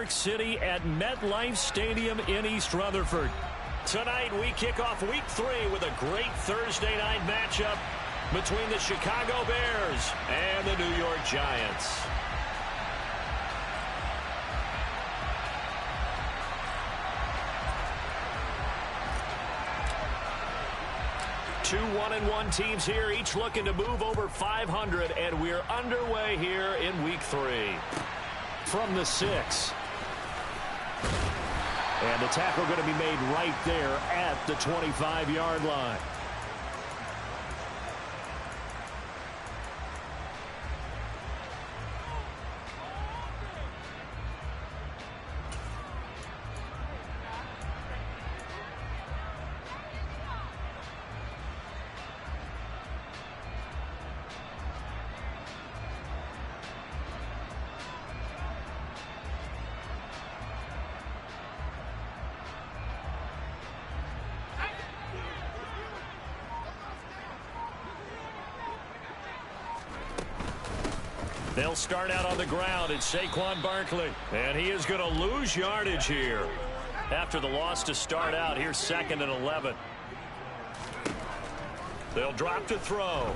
York City at MetLife Stadium in East Rutherford. Tonight we kick off week 3 with a great Thursday night matchup between the Chicago Bears and the New York Giants. Two 1-1 teams here, each looking to move over 500, and we're underway here in week 3. From the 6. And the tackle going to be made right there at the 25-yard line. They'll start out on the ground. It's Saquon Barkley. And he is going to lose yardage here. After the loss to start out, here's 2nd and 11. They'll drop to throw.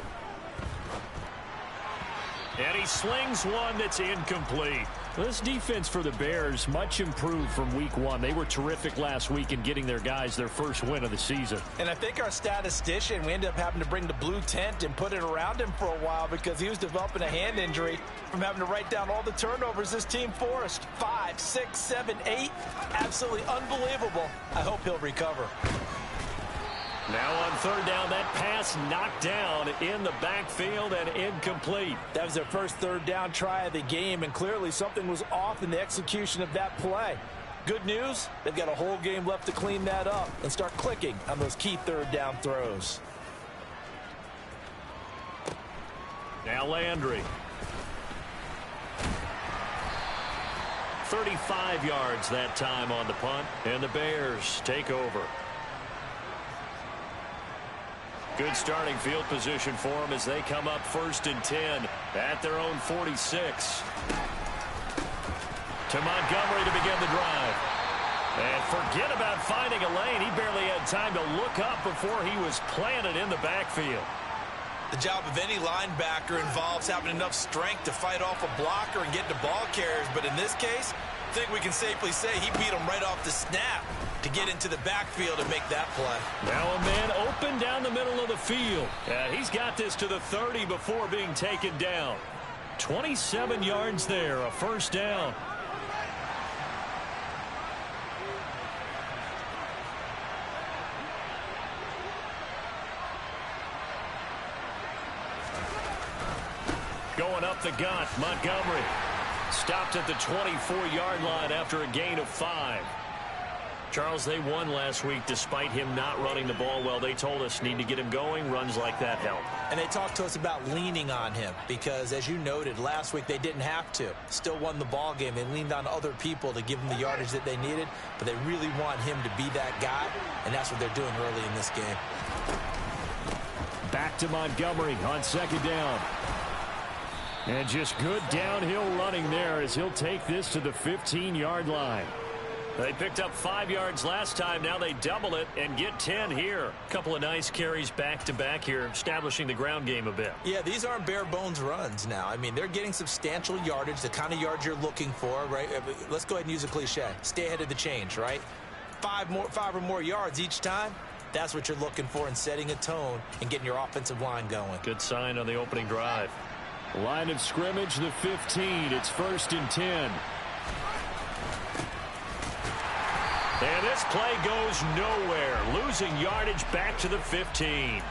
And he slings one that's incomplete. This defense for the Bears much improved from week 1. They were terrific last week in getting their guys their first win of the season. And I think our statistician, we ended up having to bring the blue tent and put it around him for a while because he was developing a hand injury from having to write down all the turnovers this team forced. 5, 6, 7, 8. Absolutely unbelievable. I hope he'll recover. Now on 3rd down, that pass knocked down in the backfield and incomplete. That was their first 3rd down try of the game, and clearly something was off in the execution of that play. Good news, they've got a whole game left to clean that up and start clicking on those key 3rd down throws. Now Landry. 35 yards that time on the punt, and the Bears take over. Good starting field position for them as they come up 1st and 10 at their own 46. To Montgomery to begin the drive. And forget about finding a lane. He barely had time to look up before he was planted in the backfield. The job of any linebacker involves having enough strength to fight off a blocker and get to ball carriers. But in this case, I think we can safely say he beat him right off the snap to get into the backfield and make that play. Now a man open down the middle of the field. He's got this to the 30 before being taken down. 27 yards there, a 1st down. Going up the gut, Montgomery. Stopped at the 24-yard line after a gain of 5. Charles, they won last week despite him not running the ball well. They told us need to get him going. Runs like that help. And they talked to us about leaning on him because, as you noted, last week they didn't have to. Still won the ball game. They leaned on other people to give them the yardage that they needed, but they really want him to be that guy, and that's what they're doing early in this game. Back to Montgomery on 2nd down. And just good downhill running there as he'll take this to the 15-yard line. They picked up 5 yards last time. Now they double it and get 10 here. A couple of nice carries back-to-back here, establishing the ground game a bit. Yeah, these aren't bare-bones runs now. I mean, they're getting substantial yardage, the kind of yards you're looking for, right? Let's go ahead and use a cliche. Stay ahead of the change, right? 5 or more yards each time. That's what you're looking for in setting a tone and getting your offensive line going. Good sign on the opening drive. Line of scrimmage, the 15. It's 1st and 10. And this play goes nowhere. Losing yardage back to the 15.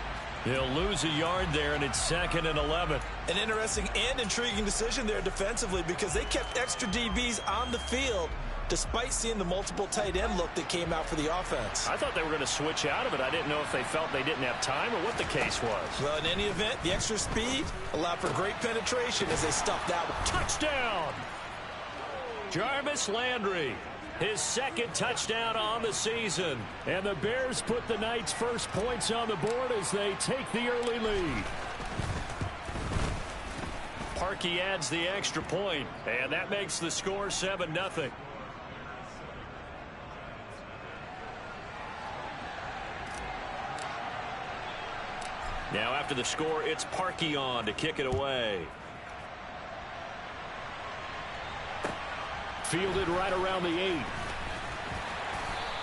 They'll lose a yard there, and it's 2nd and 11. An interesting and intriguing decision there defensively because they kept extra DBs on the field despite seeing the multiple tight end look that came out for the offense. I thought they were going to switch out of it. I didn't know if they felt they didn't have time or what the case was. Well, in any event, the extra speed allowed for great penetration as they stuffed that one. Touchdown! Jarvis Landry. His 2nd touchdown on the season. And the Bears put the Knights' first points on the board as they take the early lead. Parkey adds the extra point, and that makes the score 7-0. Now after the score, it's Parkey on to kick it away. Fielded right around the 8.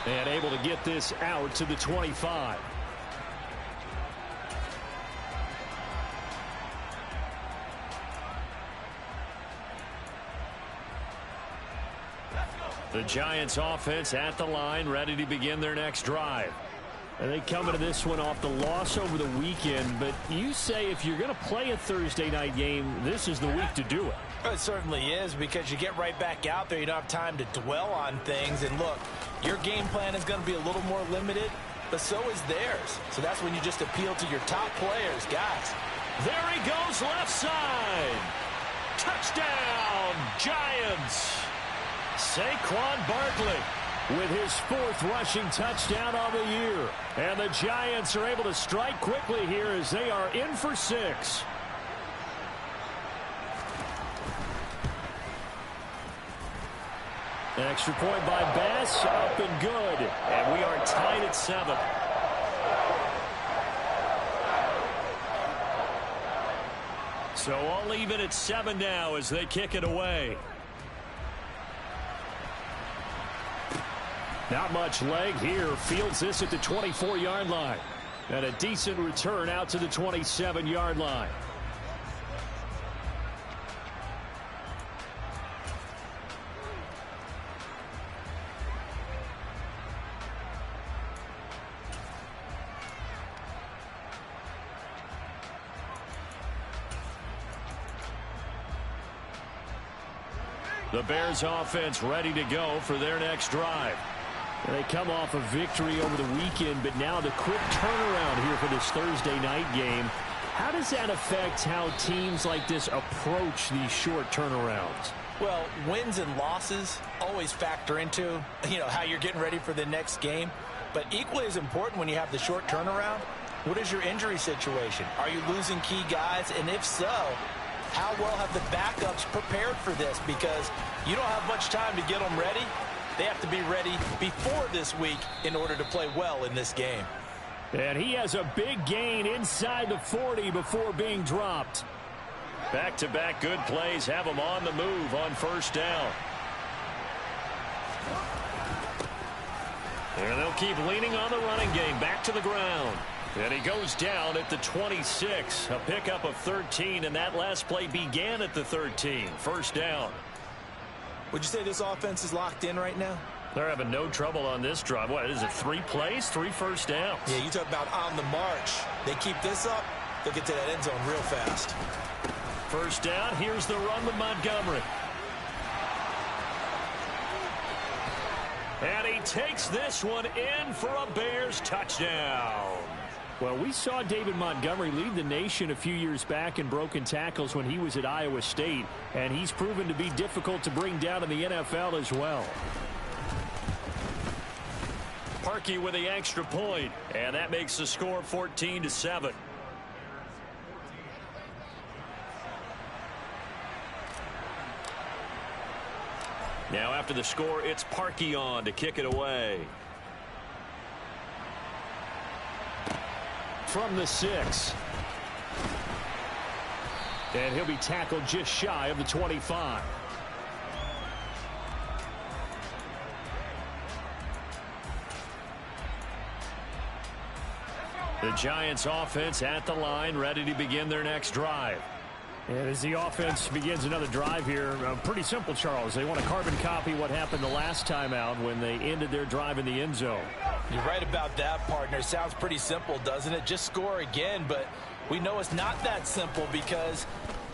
And able to get this out to the 25. The Giants offense at the line, ready to begin their next drive. And they come into this one off the loss over the weekend, but you say if you're going to play a Thursday night game, this is the week to do it. It certainly is, because you get right back out there. You don't have time to dwell on things. And look, your game plan is going to be a little more limited, but so is theirs. So that's when you just appeal to your top players, guys. There he goes, left side. Touchdown, Giants. Saquon Barkley with his 4th rushing touchdown of the year. And the Giants are able to strike quickly here as they are in for 6. An extra point by Bass, up and good. And we are tied at 7. So all even at 7 now as they kick it away. Not much leg here. Fields this at the 24-yard line. And a decent return out to the 27-yard line. The Bears offense ready to go for their next drive. They come off a victory over the weekend, but now the quick turnaround here for this Thursday night game. How does that affect how teams like this approach these short turnarounds? Well, wins and losses always factor into, how you're getting ready for the next game. But equally as important when you have the short turnaround, what is your injury situation? Are you losing key guys? And if so, how well have the backups prepared for this? Because you don't have much time to get them ready. They have to be ready before this week in order to play well in this game. And he has a big gain inside the 40 before being dropped. Back-to-back good plays have him on the move on first down. And they'll keep leaning on the running game. Back to the ground. And he goes down at the 26. A pickup of 13, and that last play began at the 13. First down. Would you say this offense is locked in right now? They're having no trouble on this drive. What is it, 3 plays, 3 first downs? Yeah, you talk about on the march. They keep this up, they'll get to that end zone real fast. First down, here's the run with Montgomery. And he takes this one in for a Bears touchdown. Well, we saw David Montgomery lead the nation a few years back in broken tackles when he was at Iowa State, and he's proven to be difficult to bring down in the NFL as well. Parkey with the extra point, and that makes the score 14-7. Now after the score, it's Parkey on to kick it away. From the 6. And he'll be tackled just shy of the 25. The Giants offense at the line, ready to begin their next drive. And as the offense begins another drive here, pretty simple, Charles. They want to carbon copy what happened the last time out when they ended their drive in the end zone. You're right about that, partner. Sounds pretty simple, doesn't it? Just score again, but we know it's not that simple because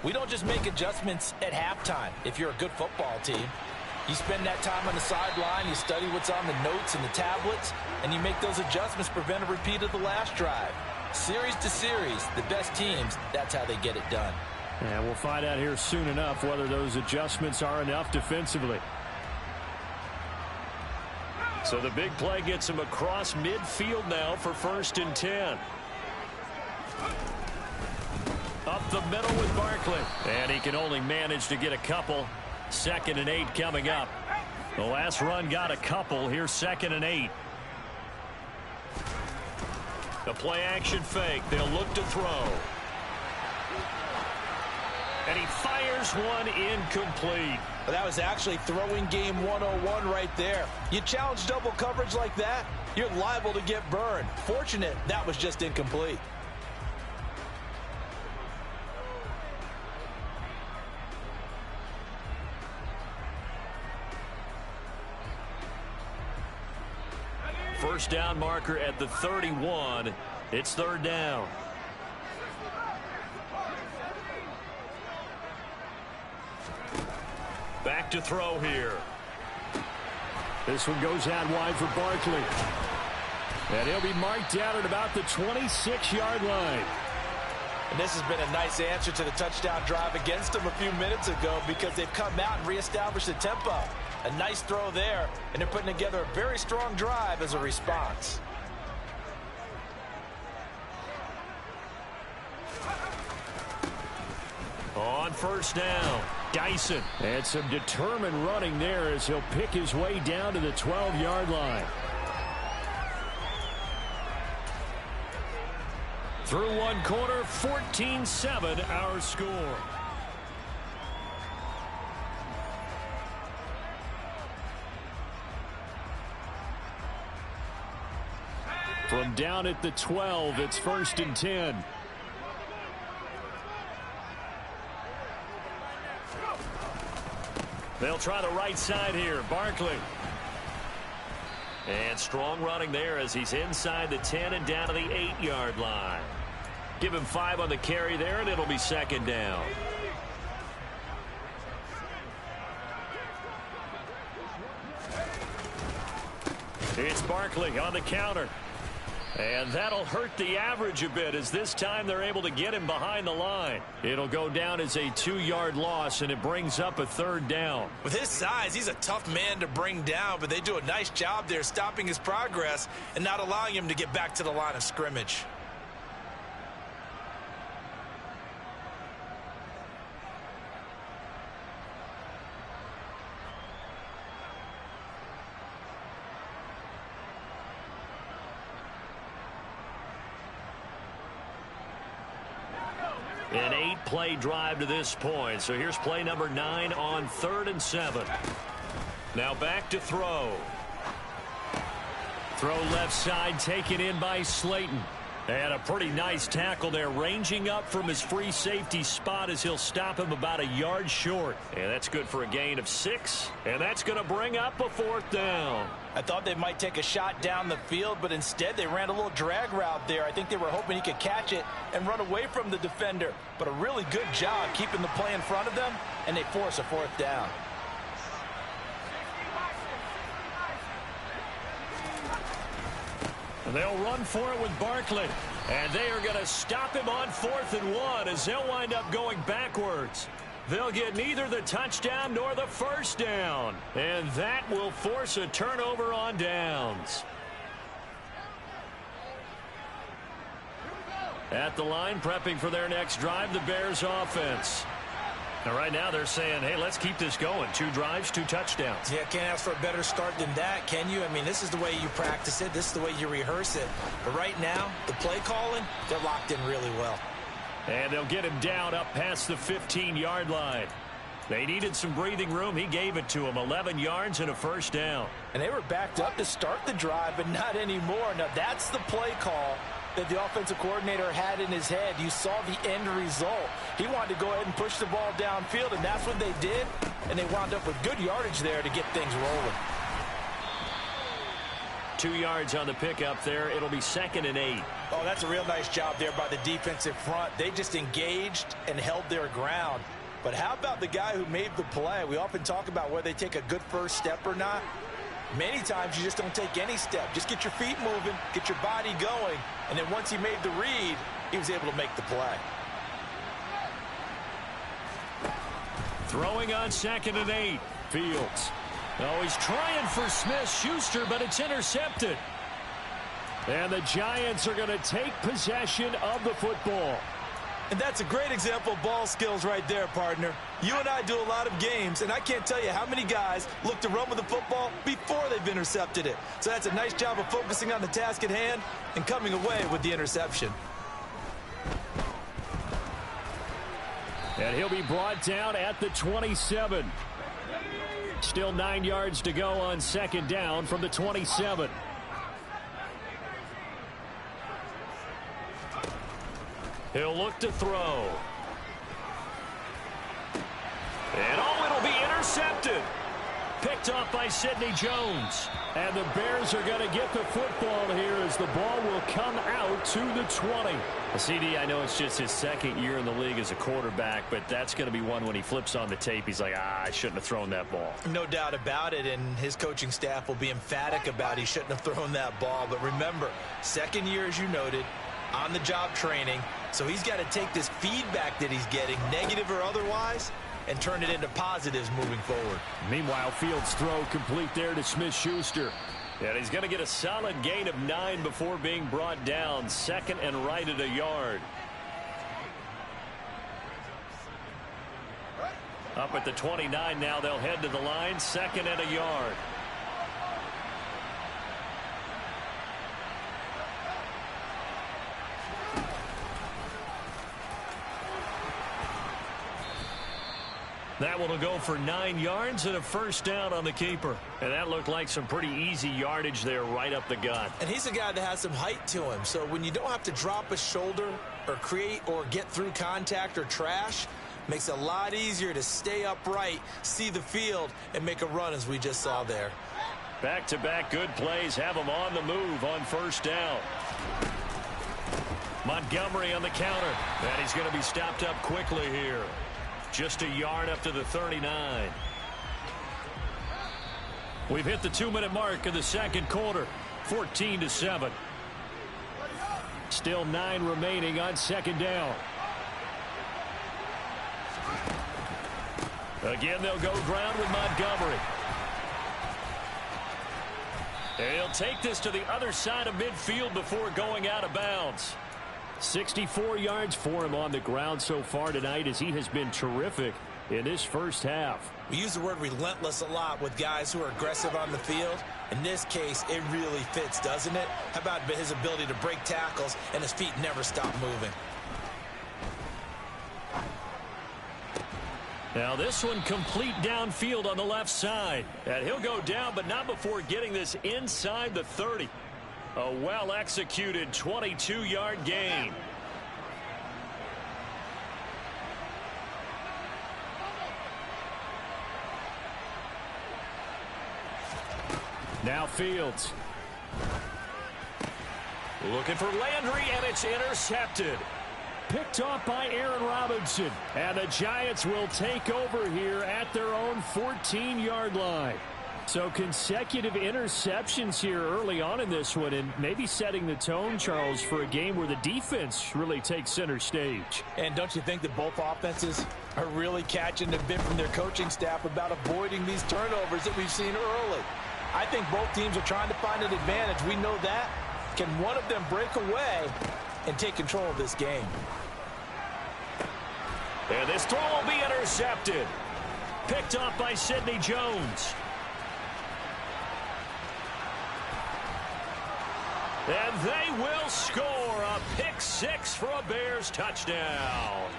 we don't just make adjustments at halftime. If you're a good football team, you spend that time on the sideline, you study what's on the notes and the tablets, and you make those adjustments, prevent a repeat of the last drive. Series to series, the best teams, that's how they get it done. And we'll find out here soon enough whether those adjustments are enough defensively. So the big play gets him across midfield now for 1st and 10. Up the middle with Barkley. And he can only manage to get a couple. 2nd and 8 coming up. The last run got a couple. Here's 2nd and 8. A play-action fake. They'll look to throw. And he fires one incomplete. Well, that was actually throwing game 101 right there. You challenge double coverage like that, you're liable to get burned. Fortunate that was just incomplete. First down marker at the 31. It's third down. Back to throw here. This one goes out wide for Barkley. And he'll be marked down at about the 26-yard line. And this has been a nice answer to the touchdown drive against them a few minutes ago because they've come out and reestablished the tempo. A nice throw there, and they're putting together a very strong drive as a response. On first down, Dyson. And some determined running there as he'll pick his way down to the 12-yard line. Through one quarter, 14-7 our score. From down at the 12, it's 1st and 10. They'll try the right side here. Barkley. And strong running there as he's inside the 10 and down to the 8-yard line. Give him 5 on the carry there, and it'll be second down. It's Barkley on the counter. And that'll hurt the average a bit as this time they're able to get him behind the line. It'll go down as a 2-yard loss, and it brings up a third down. With his size, he's a tough man to bring down, but they do a nice job there stopping his progress and not allowing him to get back to the line of scrimmage. An 8-play drive to this point. So here's play number 9 on 3rd and 7. Now back to throw. Throw left side taken in by Slayton. And a pretty nice tackle there, ranging up from his free safety spot as he'll stop him about a yard short. And that's good for a gain of 6. And that's going to bring up a 4th down. I thought they might take a shot down the field, but instead they ran a little drag route there. I think they were hoping he could catch it and run away from the defender. But a really good job keeping the play in front of them, and they force a 4th down. They'll run for it with Barkley. And they are going to stop him on 4th and 1 as they'll wind up going backwards. They'll get neither the touchdown nor the first down. And that will force a turnover on downs. At the line, prepping for their next drive, the Bears offense. Now, right now, they're saying, hey, let's keep this going. 2 drives, 2 touchdowns. Yeah, can't ask for a better start than that, can you? I mean, this is the way you practice it. This is the way you rehearse it. But right now, the play calling, they're locked in really well. And they'll get him down up past the 15-yard line. They needed some breathing room. He gave it to him. 11 yards and a first down. And they were backed up to start the drive, but not anymore. Now, that's the play call that the offensive coordinator had in his head. You saw the end result. He wanted to go ahead and push the ball downfield, and that's what they did. And they wound up with good yardage there to get things rolling. 2 yards on the pickup there. It'll be 2nd and 8. Oh, that's a real nice job there by the defensive front. They just engaged and held their ground. But how about the guy who made the play? We often talk about whether they take a good first step or not. Many times you just don't take any step. Just get your feet moving, get your body going, and then once he made the read, he was able to make the play. Throwing on 2nd and 8. Fields. Oh, he's trying for Smith-Schuster, but it's intercepted. And the Giants are going to take possession of the football. And that's a great example of ball skills right there, partner. You and I do a lot of games, and I can't tell you how many guys look to run with the football before they've intercepted it. So that's a nice job of focusing on the task at hand and coming away with the interception. And he'll be brought down at the 27. Still 9 yards to go on second down from the 27. He'll look to throw. And it'll be intercepted. Picked off by Sidney Jones. And the Bears are going to get the football here as the ball will come out to the 20. CD, I know it's just his second year in the league as a quarterback, but that's going to be one when he flips on the tape. He's like, I shouldn't have thrown that ball. No doubt about it, and his coaching staff will be emphatic about he shouldn't have thrown that ball. But remember, second year, as you noted, on-the-job training. So he's got to take this feedback that he's getting, negative or otherwise, and turn it into positives moving forward. Meanwhile, Fields' throw complete there to Smith-Schuster. And he's going to get a solid gain of 9 before being brought down. Second and right at a yard. Up at the 29 now, they'll head to the line. Second and a yard. That one will go for 9 yards and a first down on the keeper. And that looked like some pretty easy yardage there right up the gut. And he's a guy that has some height to him. So when you don't have to drop a shoulder or create or get through contact or trash, makes it a lot easier to stay upright, see the field, and make a run as we just saw there. Back-to-back good plays have him on the move on first down. Montgomery on the counter. And he's going to be stopped up quickly here. Just a yard up to the 39. We've hit the 2-minute mark of the second quarter. 14-7. Still 9 remaining on second down. Again, they'll go ground with Montgomery. And he'll take this to the other side of midfield before going out of bounds. 64 yards for him on the ground so far tonight as he has been terrific in this first half. We use the word relentless a lot with guys who are aggressive on the field. In this case, it really fits, doesn't it? How about his ability to break tackles and his feet never stop moving? Now this one complete downfield on the left side. And he'll go down, but not before getting this inside the 30. A well-executed 22-yard gain. Now Fields. Looking for Landry, and it's intercepted. Picked off by Aaron Robinson. And the Giants will take over here at their own 14-yard line. So consecutive interceptions here early on in this one, and maybe setting the tone, Charles, for a game where the defense really takes center stage. And don't you think that both offenses are really catching the bit from their coaching staff about avoiding these turnovers that we've seen early? I think both teams are trying to find an advantage. We know that. Can one of them break away and take control of this game? And this throw will be intercepted. Picked off by Sidney Jones. And they will score a pick-6 for a Bears touchdown.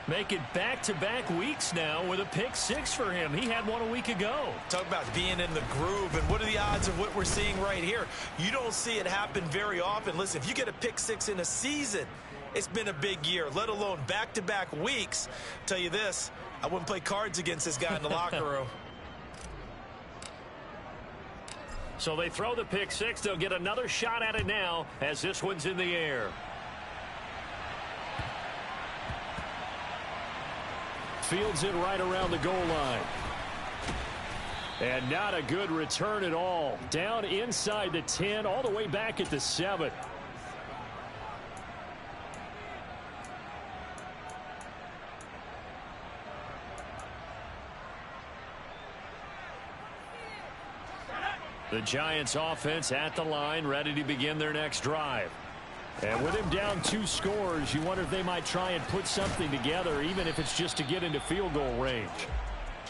Make it back-to-back weeks now with a pick-6 for him. He had one a week ago. Talk about being in the groove, and what are the odds of what we're seeing right here? You don't see it happen very often. Listen, if you get a pick-6 in a season, it's been a big year, let alone back-to-back weeks. Tell you this, I wouldn't play cards against this guy in the locker room. So they throw the pick-6. They'll get another shot at it now as this one's in the air. Fields it right around the goal line. And not a good return at all. Down inside the 10, all the way back at the 7. The Giants offense at the line, ready to begin their next drive. And with him down 2 scores, you wonder if they might try and put something together, even if it's just to get into field goal range.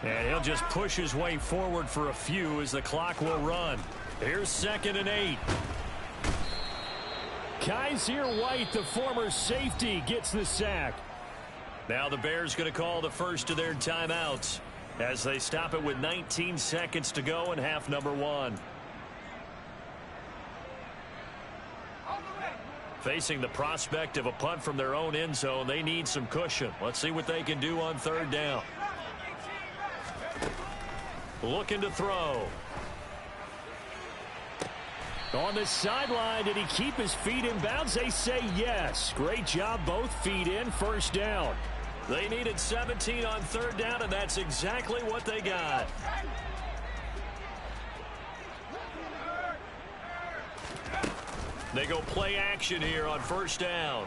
And he'll just push his way forward for a few as the clock will run. Here's 2nd and 8. Kaiser White, the former safety, gets the sack. Now the Bears going to call the first of their timeouts as they stop it with 19 seconds to go in half number 1. Facing the prospect of a punt from their own end zone, they need some cushion. Let's see what they can do on 3rd down. Looking to throw. On the sideline, did he keep his feet in bounds? They say yes. Great job, both feet in, 1st down. They needed 17 on 3rd down, and that's exactly what they got. They go play action here on 1st down.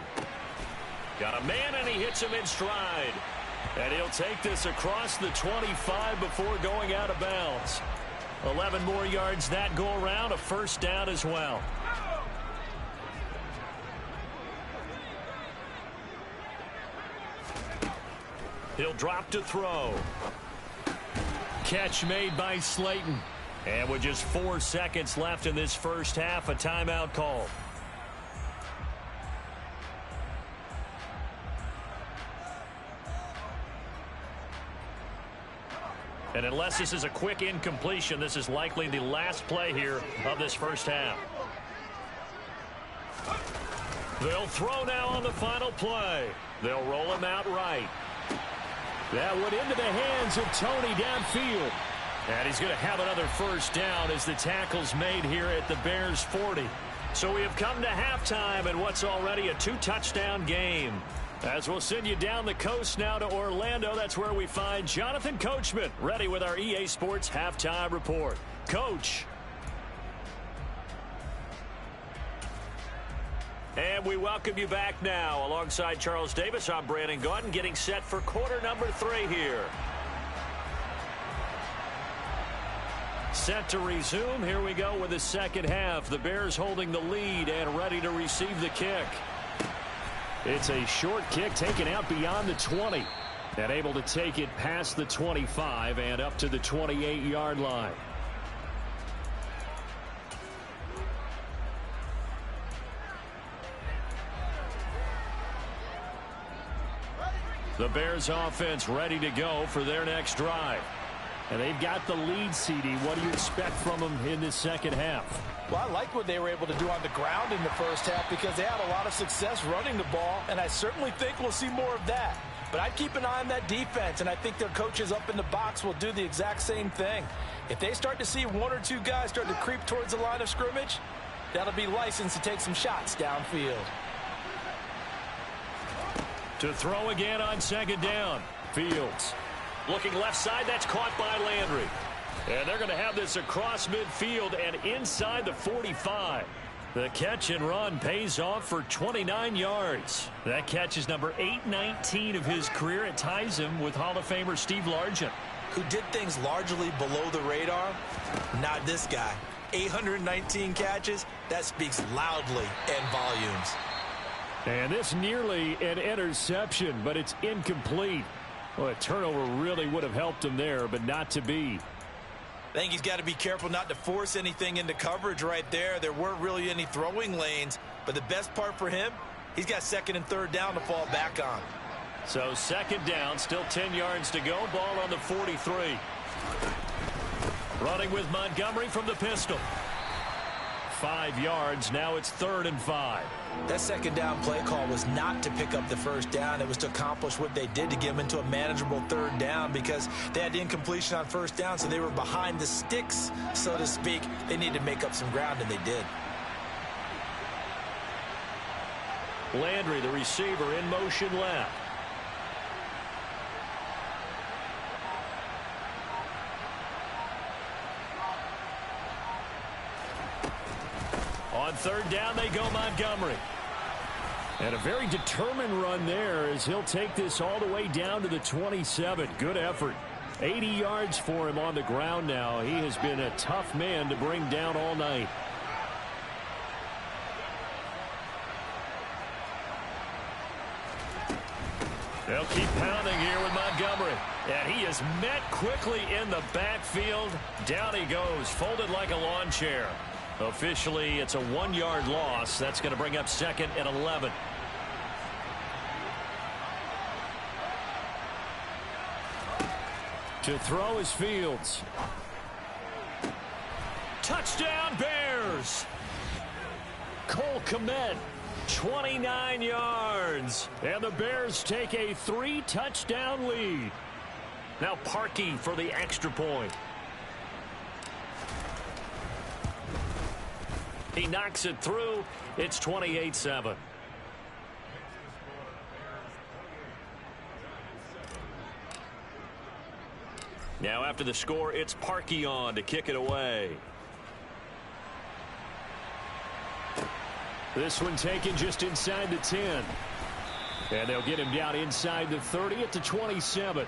Got a man, and he hits him in stride. And he'll take this across the 25 before going out of bounds. 11 more yards that go around, a 1st down as well. He'll drop to throw. Catch made by Slayton. And with just 4 seconds left in this first half, a timeout call. And unless this is a quick incompletion, this is likely the last play here of this first half. They'll throw now on the final play. They'll roll him out right. That went into the hands of Tony downfield. And he's going to have another 1st down as the tackle's made here at the Bears 40. So we have come to halftime in what's already a 2-touchdown game. As we'll send you down the coast now to Orlando, that's where we find Jonathan Coachman ready with our EA Sports Halftime Report. Coach. And we welcome you back now. Alongside Charles Davis, I'm Brandon Gaudin, getting set for quarter number 3 here. Set to resume. Here we go with the second half. The Bears holding the lead and ready to receive the kick. It's a short kick taken out beyond the 20. And able to take it past the 25 and up to the 28-yard line. The Bears offense ready to go for their next drive. And they've got the lead, CD. What do you expect from them in this second half? Well, I like what they were able to do on the ground in the first half because they had a lot of success running the ball, and I certainly think we'll see more of that. But I'd keep an eye on that defense, and I think their coaches up in the box will do the exact same thing. If they start to see 1 or 2 guys start to creep towards the line of scrimmage, that'll be licensed to take some shots downfield. To throw again on 2nd down. Fields. Looking left side, that's caught by Landry. And they're going to have this across midfield and inside the 45. The catch and run pays off for 29 yards. That catch is number 819 of his career. It ties him with Hall of Famer Steve Largent. Who did things largely below the radar? Not this guy. 819 catches, that speaks loudly in volumes. And this nearly an interception, but it's incomplete. Well, a turnover really would have helped him there, but not to be. I think he's got to be careful not to force anything into coverage right there. There weren't really any throwing lanes, but the best part for him, he's got 2nd and 3rd down to fall back on. So 2nd down, still 10 yards to go. Ball on the 43. Running with Montgomery from the pistol. 5 yards. Now it's 3rd and 5. That 2nd down play call was not to pick up the 1st down. It was to accomplish what they did to get them into a manageable 3rd down because they had incompletion on 1st down, so they were behind the sticks, so to speak. They needed to make up some ground, and they did. Landry, the receiver, in motion left. On 3rd down, they go Montgomery. And a very determined run there as he'll take this all the way down to the 27. Good effort. 80 yards for him on the ground now. He has been a tough man to bring down all night. They'll keep pounding here with Montgomery. And he is met quickly in the backfield. Down he goes, folded like a lawn chair. Officially, it's a 1-yard loss. That's going to bring up 2nd and 11. To throw is Fields. Touchdown, Bears! Cole Kmet, 29 yards. And the Bears take a 3-touchdown lead. Now Parkey for the extra point. He knocks it through. It's 28-7. Now after the score, it's Parkey on to kick it away. This one taken just inside the 10. And they'll get him down inside the 30 at the 27.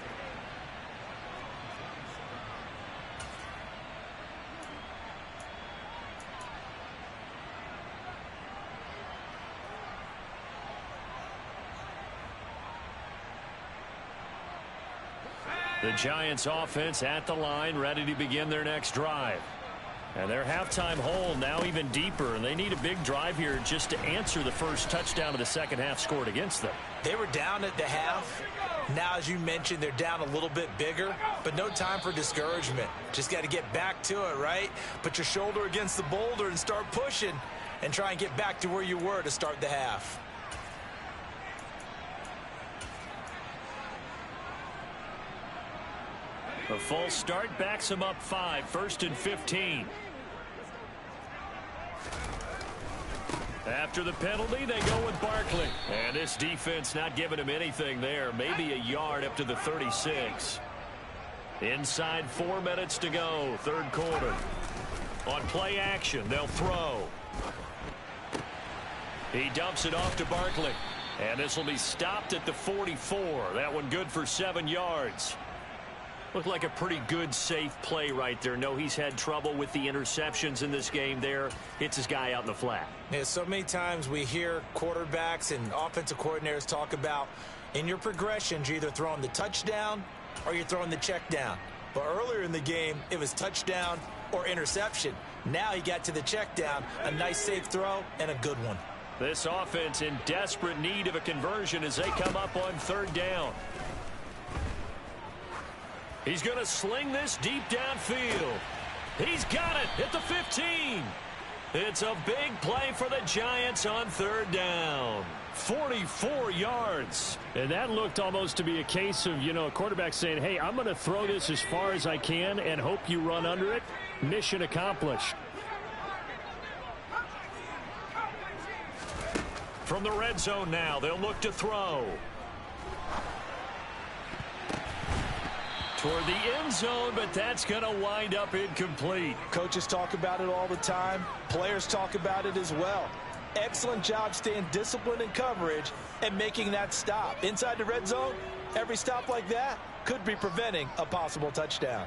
The Giants offense at the line, ready to begin their next drive. And their halftime hole now even deeper, and they need a big drive here just to answer the first touchdown of the second half scored against them. They were down at the half. Now, as you mentioned, they're down a little bit bigger, but no time for discouragement. Just got to get back to it, right? Put your shoulder against the boulder and start pushing and try and get back to where you were to start the half. A false start backs him up 5, 1st and 15. After the penalty, they go with Barkley. And this defense not giving him anything there. Maybe a yard up to the 36. Inside 4 minutes to go, 3rd quarter. On play action, they'll throw. He dumps it off to Barkley. And this will be stopped at the 44. That one good for 7 yards. Looked like a pretty good, safe play right there. No, he's had trouble with the interceptions in this game there. Hits his guy out in the flat. Yeah, so many times we hear quarterbacks and offensive coordinators talk about in your progressions, you're either throwing the touchdown or you're throwing the check down. But earlier in the game, it was touchdown or interception. Now he got to the check down, a nice safe throw and a good one. This offense in desperate need of a conversion as they come up on 3rd down. He's going to sling this deep downfield. He's got it at the 15. It's a big play for the Giants on 3rd down. 44 yards. And that looked almost to be a case of, a quarterback saying, hey, I'm going to throw this as far as I can and hope you run under it. Mission accomplished. From the red zone now, they'll look to throw. Toward the end zone, but that's going to wind up incomplete. Coaches talk about it all the time. Players talk about it as well. Excellent job staying disciplined in coverage and making that stop. Inside the red zone, every stop like that could be preventing a possible touchdown.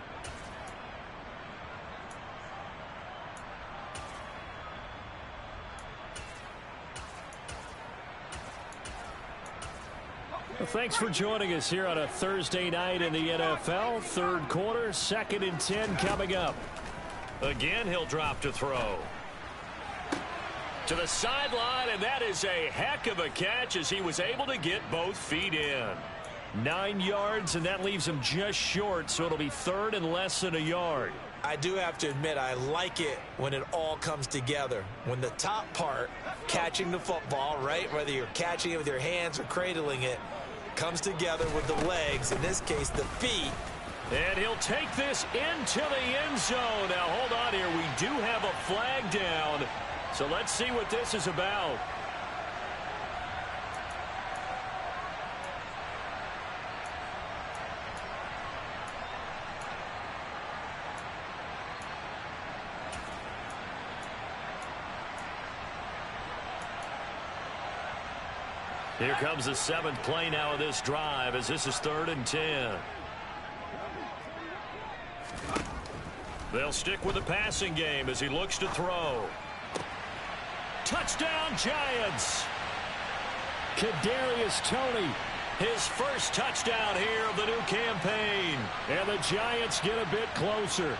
Well, thanks for joining us here on a Thursday night in the NFL. 3rd quarter, 2nd and 10 coming up. Again, he'll drop to throw. To the sideline, and that is a heck of a catch as he was able to get both feet in. 9 yards, and that leaves him just short, so it'll be 3rd and less than a yard. I do have to admit, I like it when it all comes together. When the top part, catching the football, right, whether you're catching it with your hands or cradling it, comes together with the legs, in this case the feet. And he'll take this into the end zone. Now hold on here, we do have a flag down, so let's see what this is about. Here comes the 7th play now of this drive as this is 3rd and 10. They'll stick with the passing game as he looks to throw. Touchdown, Giants! Kadarius Toney His first touchdown here of the new campaign. And the Giants get a bit closer.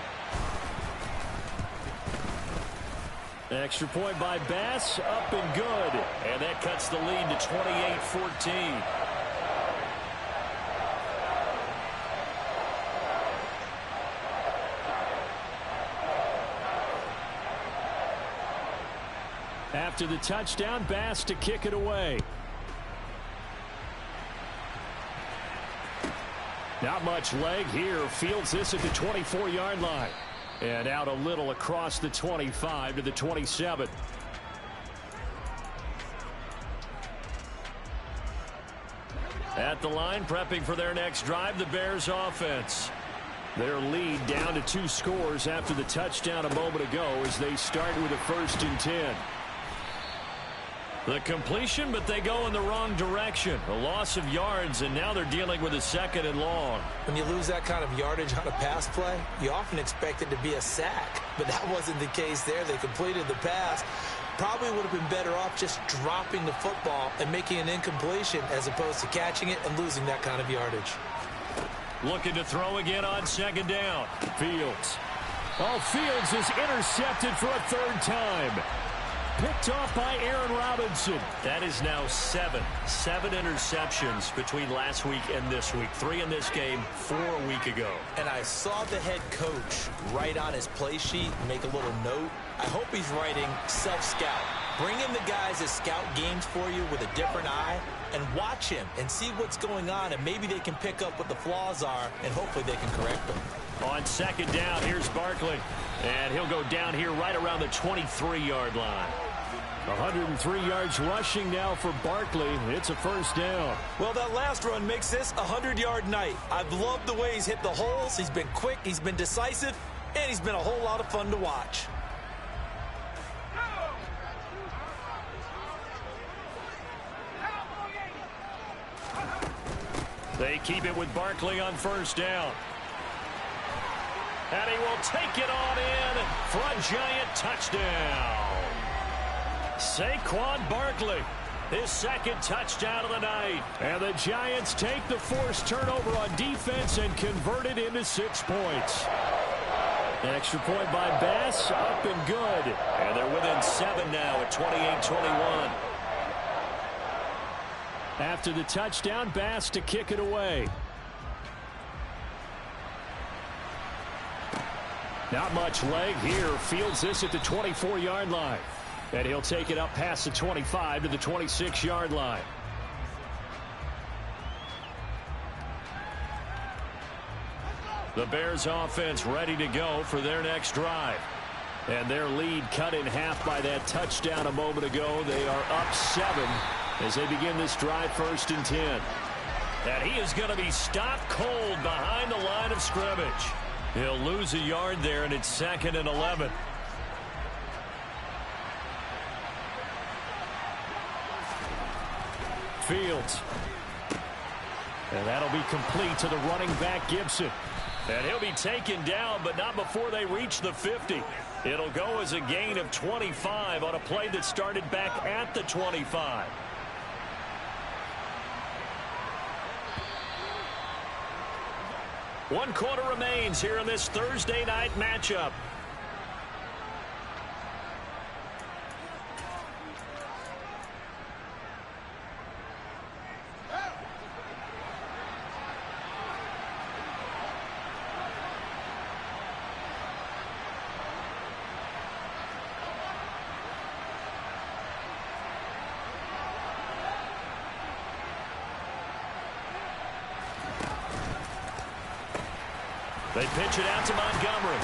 Extra point by Bass, up and good. And that cuts the lead to 28-14. After the touchdown, Bass to kick it away. Not much leg here. Fields this at the 24-yard line. And out a little across the 25 to the 27. At the line, prepping for their next drive, the Bears offense. Their lead down to 2 scores after the touchdown a moment ago as they start with a 1st and 10. The completion, but they go in the wrong direction. A loss of yards, and now they're dealing with a 2nd and long. When you lose that kind of yardage on a pass play, you often expect it to be a sack. But that wasn't the case there. They completed the pass. Probably would have been better off just dropping the football and making an incompletion as opposed to catching it and losing that kind of yardage. Looking to throw again on 2nd down. Fields. Oh, Fields is intercepted for a 3rd time. Picked off by Aaron Robinson. That is now 7 interceptions between last week and this week. 3 in this game, 4 a week ago. And I saw the head coach write on his play sheet, make a little note. I hope he's writing self-scout. Bring in the guys that scout games for you with a different eye and watch him and see what's going on, and maybe they can pick up what the flaws are, and hopefully they can correct them. On 2nd down, here's Barkley. And he'll go down here right around the 23-yard line. 103 yards rushing now for Barkley. It's a 1st down. Well, that last run makes this a 100-yard night. I've loved the way he's hit the holes. He's been quick, he's been decisive, and he's been a whole lot of fun to watch. They keep it with Barkley on 1st down. And he will take it on in for a Giant touchdown. Saquon Barkley, his 2nd touchdown of the night. And the Giants take the forced turnover on defense and convert it into 6 points. Extra point by Bass, up and good. And they're within 7 now at 28-21. After the touchdown, Bass to kick it away. Not much leg here. Fields this at the 24-yard line. And he'll take it up past the 25 to the 26-yard line. The Bears offense ready to go for their next drive. And their lead cut in half by that touchdown a moment ago. They are up 7 as they begin this drive, 1st and 10. And he is going to be stopped cold behind the line of scrimmage. He'll lose a yard there, and it's 2nd and 11. Fields. And that'll be complete to the running back, Gibson. And he'll be taken down, but not before they reach the 50. It'll go as a gain of 25 on a play that started back at the 25. One quarter remains here in this Thursday night matchup. They pitch it out to Montgomery.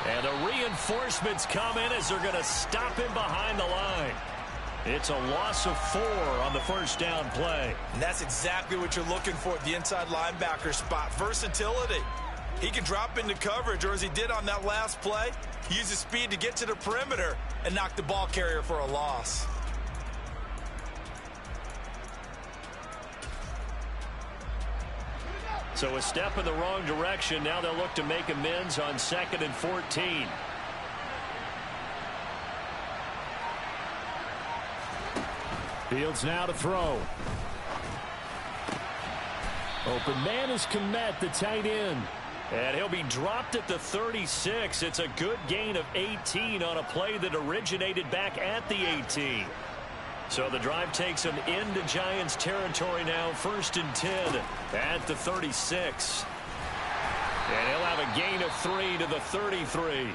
And the reinforcements come in as they're going to stop him behind the line. It's a loss of 4 on the 1st down play. And that's exactly what you're looking for at the inside linebacker spot. Versatility. He can drop into coverage, or as he did on that last play, use his speed to get to the perimeter and knock the ball carrier for a loss. So a step in the wrong direction. Now they'll look to make amends on 2nd and 14. Fields now to throw. Open man is Komet, the tight end. And he'll be dropped at the 36. It's a good gain of 18 on a play that originated back at the 18. So the drive takes him into Giants territory now, 1st and 10 at the 36. And he'll have a gain of 3 to the 33.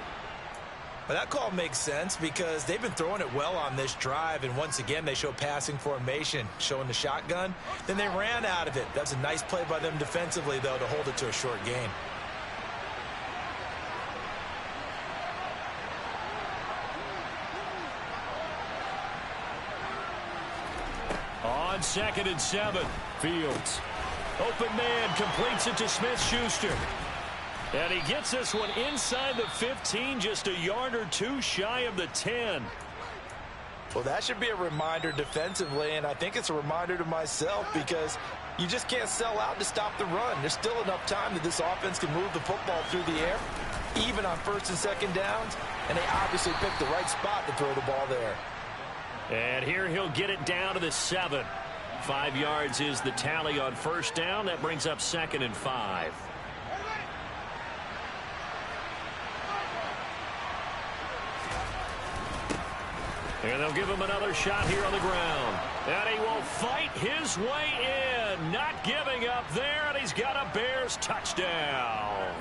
But that call makes sense because they've been throwing it well on this drive, and once again they show passing formation, showing the shotgun. Then they ran out of it. That's a nice play by them defensively, though, to hold it to a short gain. On 2nd and 7, Fields. Open man completes it to Smith-Schuster. And he gets this one inside the 15, just a yard or two shy of the 10. Well, that should be a reminder defensively, and I think it's a reminder to myself because you just can't sell out to stop the run. There's still enough time that this offense can move the football through the air, even on 1st and 2nd downs, and they obviously picked the right spot to throw the ball there. And here he'll get it down to the 7. 5 yards is the tally on 1st down. That brings up 2nd and 5. And they'll give him another shot here on the ground. And he will fight his way in. Not giving up there, and he's got a Bears touchdown.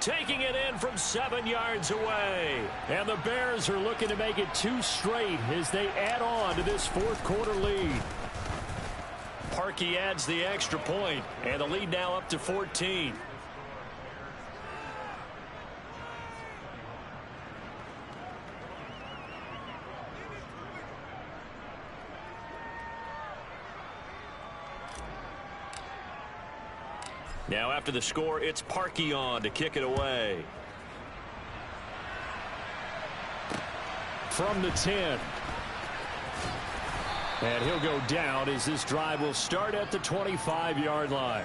Taking it in from 7 yards away. And the Bears are looking to make it 2 straight as they add on to this 4th quarter lead. Parkey adds the extra point, and the lead now up to 14. Now after the score, it's Parkey on to kick it away. From the 10. And he'll go down as this drive will start at the 25-yard line.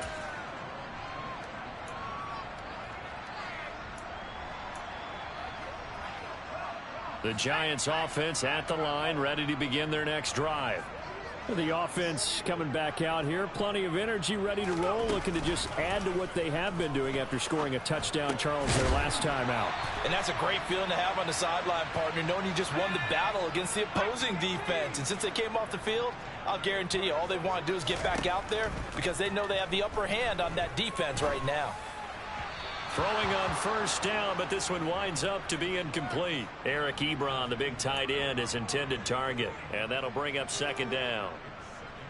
The Giants offense at the line, ready to begin their next drive. The offense coming back out here. Plenty of energy, ready to roll, looking to just add to what they have been doing after scoring a touchdown, Charles, their last time out. And that's a great feeling to have on the sideline, partner, knowing you just won the battle against the opposing defense. And since they came off the field, I'll guarantee you all they want to do is get back out there because they know they have the upper hand on that defense right now. Throwing on 1st down, but this one winds up to be incomplete. Eric Ebron, the big tight end, is intended target, and that'll bring up 2nd down.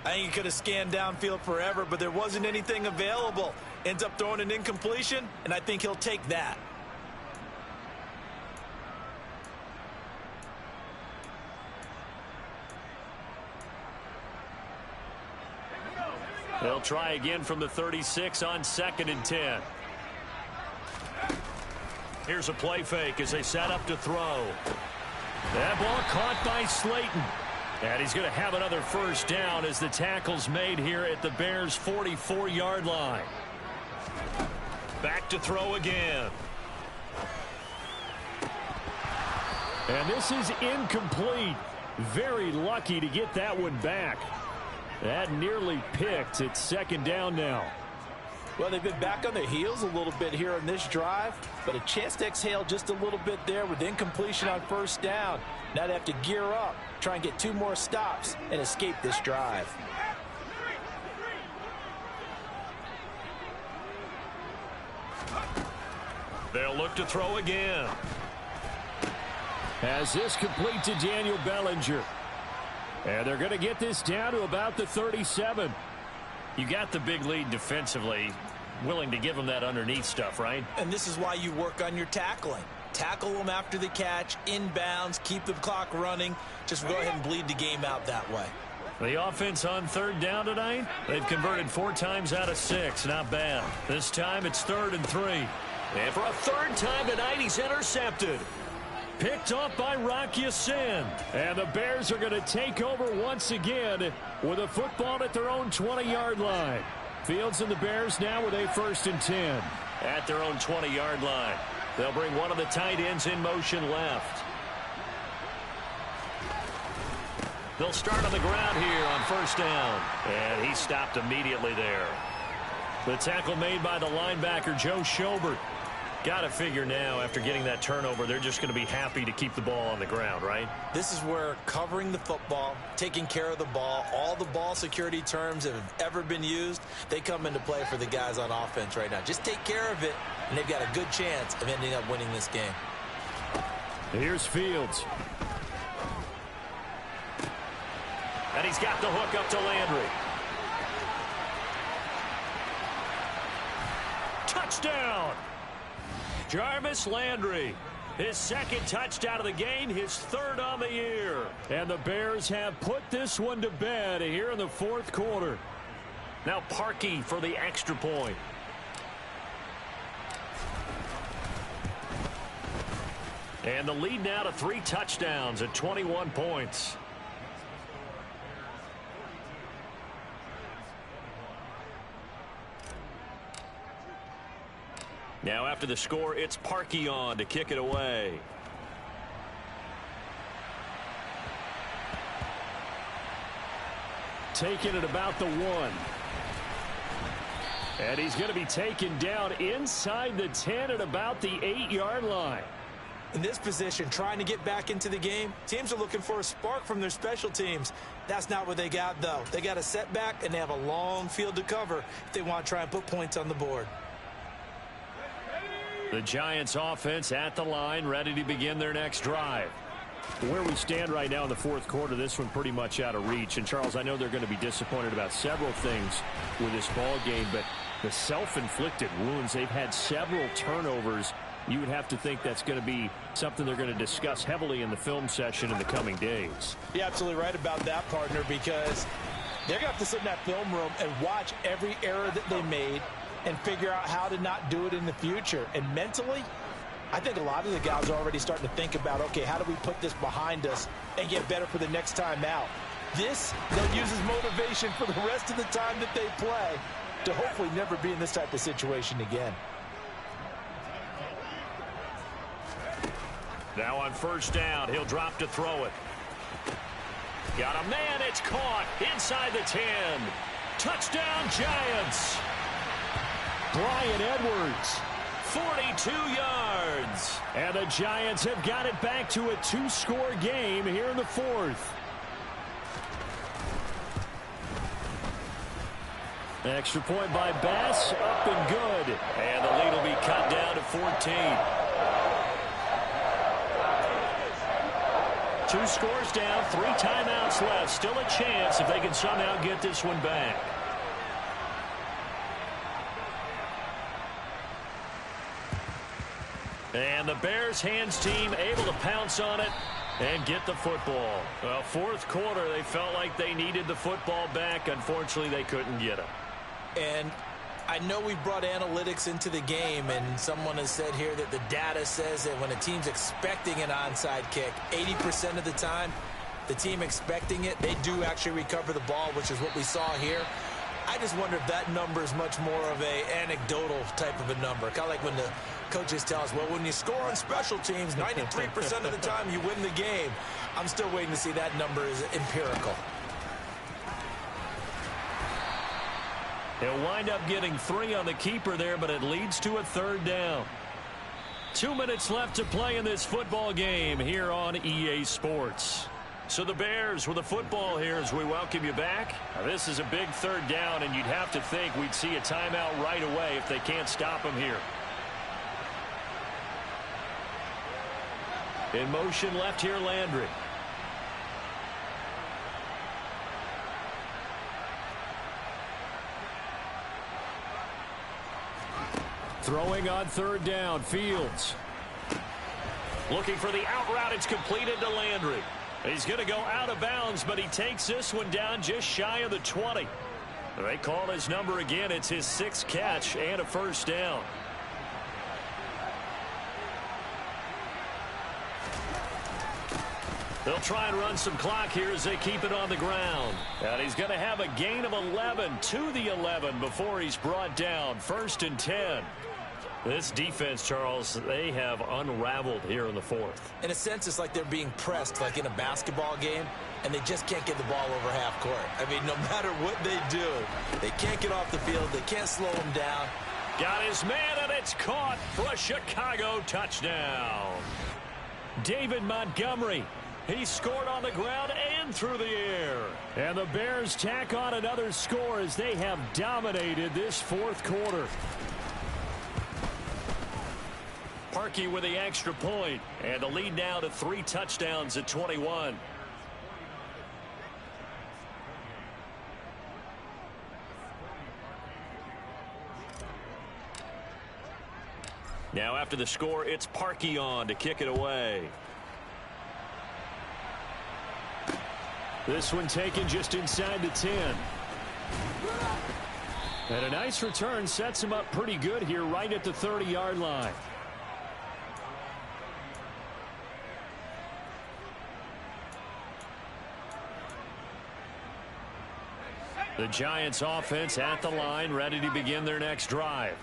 I think he could have scanned downfield forever, but there wasn't anything available. Ends up throwing an incompletion, and I think he'll take that. They'll try again from the 36 on 2nd and 10. Here's a play fake as they set up to throw. That ball caught by Slayton. And he's going to have another 1st down as the tackle's made here at the Bears' 44-yard line. Back to throw again. And this is incomplete. Very lucky to get that one back. That nearly picked. It's 2nd down now. Well, they've been back on their heels a little bit here on this drive, but a chance to exhale just a little bit there with incompletion on 1st down. Now they have to gear up, try and get 2 more stops, and escape this drive. They'll look to throw again. As this complete to Daniel Bellinger. And they're going to get this down to about the 37. You got the big lead defensively. Willing to give them that underneath stuff, right? And this is why you work on your tackling. Tackle them after the catch, inbounds, keep the clock running. Just go ahead and bleed the game out that way. The offense on 3rd down tonight, they've converted 4 times out of 6. Not bad. This time it's 3rd and 3. And for a 3rd time tonight, he's intercepted. Picked off by Rock Ya-Sin. And the Bears are going to take over once again with a football at their own 20-yard line. Fields and the Bears now with a 1st and 10. At their own 20-yard line. They'll bring one of the tight ends in motion left. They'll start on the ground here on 1st down. And he stopped immediately there. The tackle made by the linebacker, Joe Schobert. Got to figure now, after getting that turnover, they're just going to be happy to keep the ball on the ground, right? This is where covering the football, taking care of the ball, all the ball security terms that have ever been used, they come into play for the guys on offense right now. Just take care of it, and they've got a good chance of ending up winning this game. Here's Fields. And he's got the hook up to Landry. Touchdown! Jarvis Landry, his second touchdown of the game, his third on the year. And the Bears have put this one to bed here in the fourth quarter. Now Parkey for the extra point. And the lead now to 3 touchdowns at 21 points. Now after the score, it's Parkey on to kick it away. Taking it about the 1. And he's going to be taken down inside the 10 at about the 8-yard line. In this position, trying to get back into the game, teams are looking for a spark from their special teams. That's not what they got, though. They got a setback, and they have a long field to cover if they want to try and put points on the board. The Giants offense at the line, ready to begin their next drive. Where we stand right now in the fourth quarter, this one pretty much out of reach. And, Charles, I know they're going to be disappointed about several things with this ball game, but the self-inflicted wounds, they've had several turnovers. You would have to think that's going to be something they're going to discuss heavily in the film session in the coming days. You're absolutely right about that, partner, because they're going to have to sit in that film room and watch every error that they made and figure out how to not do it in the future. And mentally, I think a lot of the guys are already starting to think about, okay, how do we put this behind us and get better for the next time out? This, they'll use as motivation for the rest of the time that they play to hopefully never be in this type of situation again. Now on first down, he'll drop to throw it. Got a man, it's caught inside the 10. Touchdown, Giants. Bryan Edwards, 42 yards. And the Giants have got it back to a 2-score game here in the fourth. Extra point by Bass, up and good. And the lead will be cut down to 14. 2 scores down, 3 timeouts left. Still a chance if they can somehow get this one back. And the Bears hands team able to pounce on it and get the football. Well, fourth quarter, they felt like they needed the football back. Unfortunately, they couldn't get it. And I know we brought analytics into the game, and someone has said here that the data says that when a team's expecting an onside kick, 80% of the time, the team expecting it, they do actually recover the ball, which is what we saw here. I just wonder if that number is much more of a anecdotal type of a number. Kind of like when the coaches tell us, well, when you score on special teams, 93% of the time you win the game. I'm still waiting to see that number is empirical. He'll wind up getting 3 on the keeper there, but it leads to a third down. 2 minutes left to play in this football game here on EA Sports. So the Bears with the football here as we welcome you back. Now, this is a big third down, and you'd have to think we'd see a timeout right away if they can't stop him here. In motion left here, Landry. Throwing on third down, Fields. Looking for the out route. It's completed to Landry. He's going to go out of bounds, but he takes this one down just shy of the 20. They call his number again. It's his 6th catch and a first down. They'll try and run some clock here as they keep it on the ground. And he's going to have a gain of 11 to the 11 before he's brought down. 1st and 10. This defense, Charles, they have unraveled here in the fourth. In a sense, it's like they're being pressed like in a basketball game, and they just can't get the ball over half court. I mean, no matter what they do, they can't get off the field. They can't slow them down. Got his man, and it's caught for a Chicago touchdown. David Montgomery. He scored on the ground and through the air. And the Bears tack on another score as they have dominated this fourth quarter. Parkey with the extra point, and the lead now to 3 touchdowns at 21. Now after the score, it's Parkey on to kick it away. This one taken just inside the 10. And a nice return sets him up pretty good here right at the 30-yard line. The Giants offense at the line, ready to begin their next drive.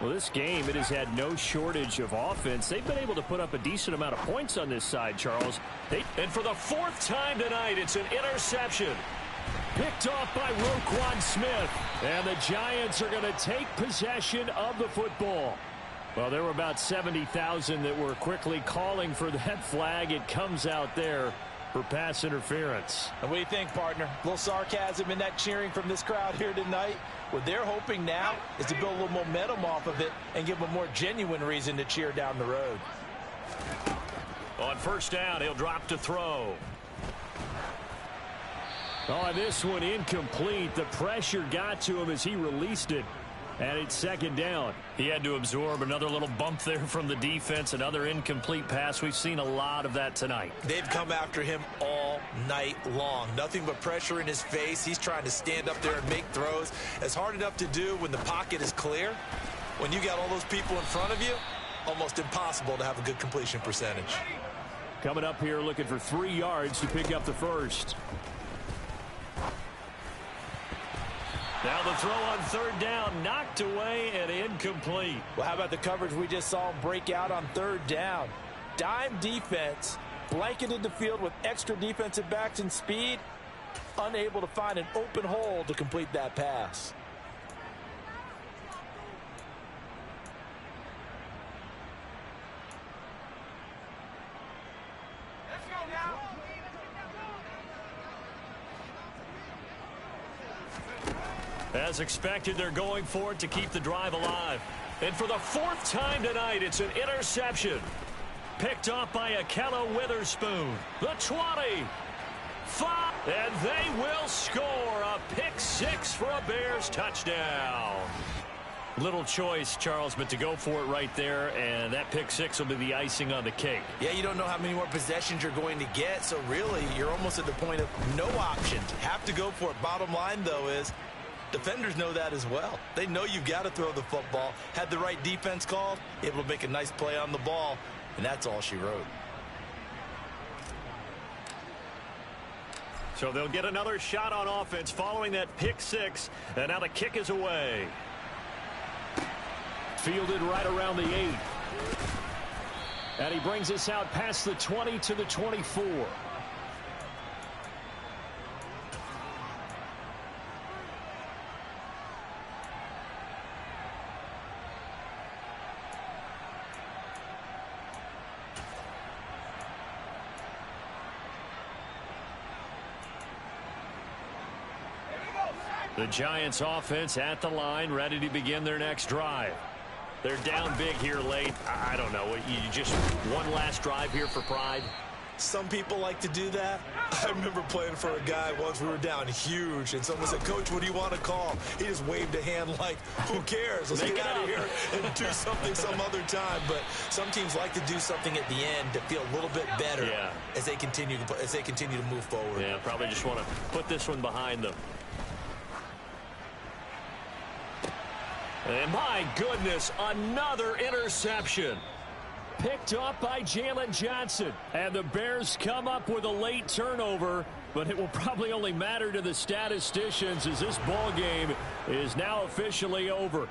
Well, this game, it has had no shortage of offense. They've been able to put up a decent amount of points on this side, Charles. And for the 4th time tonight, it's an interception. Picked off by Roquan Smith. And the Giants are going to take possession of the football. Well, there were about 70,000 that were quickly calling for that flag. It comes out there for pass interference. And what do you think, partner? A little sarcasm in that cheering from this crowd here tonight. What they're hoping now is to build a little momentum off of it and give them a more genuine reason to cheer down the road. On first down, he'll drop to throw. Oh, this one incomplete. The pressure got to him as he released it. And it's second down. He had to absorb another little bump there from the defense, another incomplete pass. We've seen a lot of that tonight. They've come after him all night long. Nothing but pressure in his face. He's trying to stand up there and make throws. It's hard enough to do when the pocket is clear. When you got all those people in front of you, almost impossible to have a good completion percentage. Coming up here looking for 3 yards to pick up the first. Now the throw on third down, knocked away and incomplete. Well, how about the coverage we just saw him break out on third down? Dime defense, blanketed the field with extra defensive backs and speed, unable to find an open hole to complete that pass. As expected, they're going for it to keep the drive alive. And for the 4th time tonight, it's an interception. Picked off by Akella Witherspoon. The 20. 5. And they will score a pick 6 for a Bears touchdown. Little choice, Charles, but to go for it right there, and that pick 6 will be the icing on the cake. Yeah, you don't know how many more possessions you're going to get, so really you're almost at the point of no options. Have to go for it. Bottom line, though, is defenders know that as well. They know you've got to throw the football. Had the right defense called, able to make a nice play on the ball, and that's all she wrote. So they'll get another shot on offense following that pick 6, and now the kick is away. Fielded right around the 8. And he brings us out past the 20 to the 24. The Giants offense at the line, ready to begin their next drive. They're down big here late. I don't know. You just one last drive here for pride? Some people like to do that. I remember playing for a guy once. We were down huge, and someone said, "Coach, what do you want to call?" He just waved a hand like, who cares? Let's get out of here and do something some other time. But some teams like to do something at the end to feel a little bit better as they continue to move forward. Yeah, probably just want to put this one behind them. And my goodness, another interception. Picked up by Jalen Johnson. And the Bears come up with a late turnover, but it will probably only matter to the statisticians as this ball game is now officially over.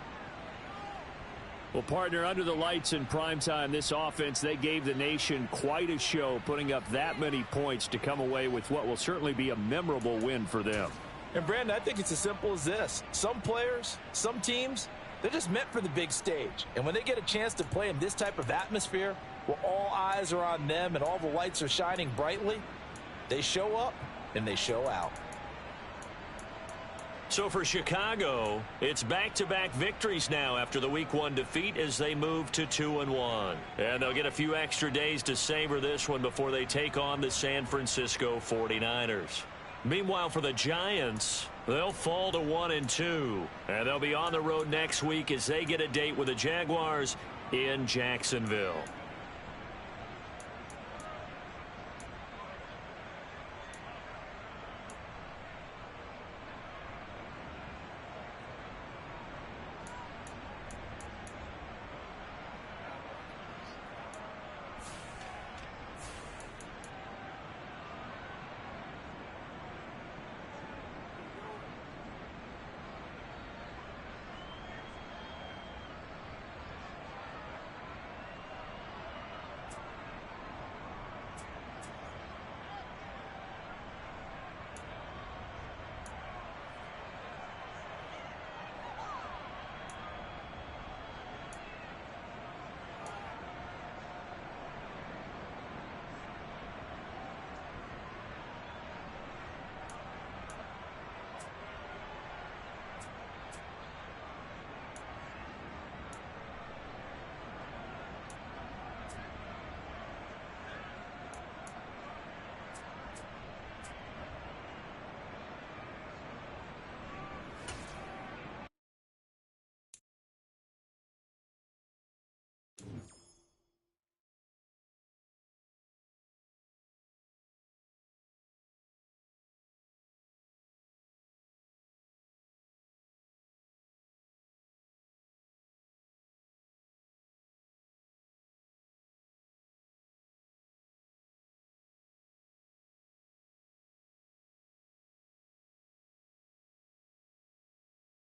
Well, partner, under the lights in primetime, this offense, they gave the nation quite a show, putting up that many points to come away with what will certainly be a memorable win for them. And, Brandon, I think it's as simple as this. Some players, some teams, they're just meant for the big stage. And when they get a chance to play in this type of atmosphere, where all eyes are on them and all the lights are shining brightly, they show up and they show out. So for Chicago, it's back-to-back victories now after the Week 1 defeat as they move to 2-1. And they'll get a few extra days to savor this one before they take on the San Francisco 49ers. Meanwhile, for the Giants, they'll fall to 1-2. And they'll be on the road next week as they get a date with the Jaguars in Jacksonville.